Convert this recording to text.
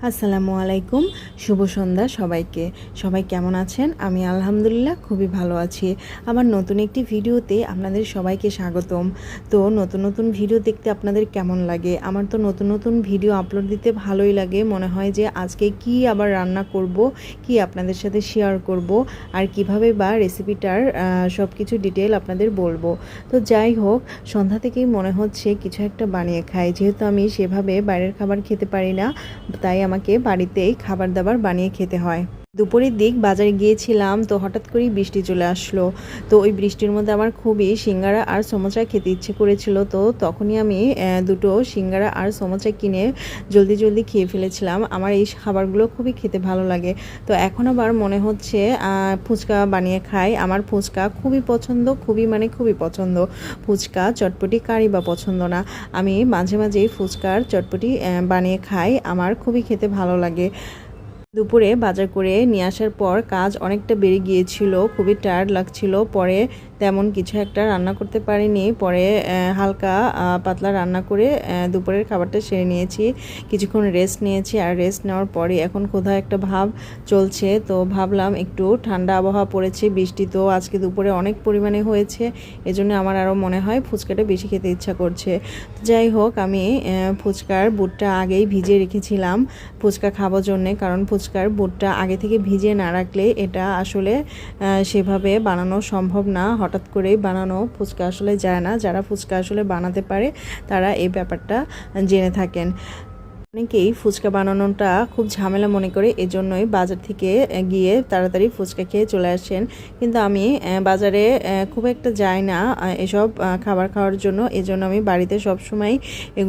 আসসালামু আলাইকুম, শুভ সন্ধ্যা সবাইকে। সবাই কেমন আছেন? আমি আলহামদুলিল্লাহ খুবই ভালো আছি। আমার নতুন একটি ভিডিওতে আপনাদের সবাইকে স্বাগতম। তো নতুন নতুন ভিডিও দেখতে আপনাদের কেমন লাগে? আমার তো নতুন নতুন ভিডিও আপলোড দিতে ভালোই লাগে। মনে হয় যে আজকে কি আবার রান্না করব, কি আপনাদের সাথে শেয়ার করব, আর কিভাবে বা রেসিপিটার সব কিছু ডিটেল আপনাদের বলবো। তো যাই হোক, সন্ধ্যা থেকেই মনে হচ্ছে কিছু একটা বানিয়ে খাই। যেহেতু আমি সেভাবে বাইরের খাবার খেতে পারি না, তাই আমাকে বাড়িতেই খাবার দাবার বানিয়ে খেতে হয়। দুপুরের দিক বাজারে গিয়েছিলাম, তো হঠাৎ করেই বৃষ্টি চলে আসলো। তো ওই বৃষ্টির মধ্যে আমার খুবই সিঙ্গারা আর সমোসা খেতে ইচ্ছে করেছিল। তো তখনই আমি দুটো সিঙ্গারা আর সমোসা কিনে জলদি জলদি খেয়ে ফেলেছিলাম। আমার এই খাবারগুলো খুবই খেতে ভালো লাগে। তো এখন আবার মনে হচ্ছে ফুচকা বানিয়ে খাই। আমার ফুচকা খুবই পছন্দ, খুবই পছন্দ। ফুচকা চটপটি কারি বা পছন্দ না। আমি মাঝে মাঝেই ফুচকার চটপটি বানিয়ে খাই, আমার খুবই খেতে ভালো লাগে। দুপুরে বাজার করে নিয়ে আসার পর কাজ অনেকটা বেড়ে গিয়েছিল, খুবই টায়ার্ড লাগছিল। পরে তেমন কিছু একটা রান্না করতে পারিনি। পরে হালকা পাতলা রান্না করে দুপুরের খাবারটা সেরে নিয়েছি। কিছুক্ষণ রেস্ট নিয়েছি, আর রেস্ট নেওয়ার পরে এখন কোথাও একটা ভাব চলছে। তো ভাবলাম একটু ঠান্ডা আবহাওয়া পড়েছে, বৃষ্টি তো আজকে দুপুরে অনেক পরিমাণে হয়েছে, এজন্য আমার আরও মনে হয় ফুচকাটা বেশি খেতে ইচ্ছা করছে। যাই হোক, আমি ফুচকার বুটটা আগেই ভিজিয়ে রেখেছিলাম ফুচকা খাবার জন্যে, কারণ ফুচকার বুটটা আগে থেকে ভিজিয়ে না রাখলে এটা আসলে সেভাবে বানানো সম্ভব না। হঠাৎ করেই বানানো ফুচকা আসলে যায় না। যারা ফুচকা আসলে বানাতে পারে তারা এই ব্যাপারটা জেনে থাকেন। অনেকেই ফুচকা বানানোটা খুব ঝামেলা মনে করে, এজন্যই বাজার থেকে গিয়ে তাড়াতাড়ি ফুচকা খেয়ে চলে আসেন। কিন্তু আমি বাজারে খুব একটা যাই না এসব খাবার খাওয়ার জন্য, এজন্য আমি বাড়িতে সবসময়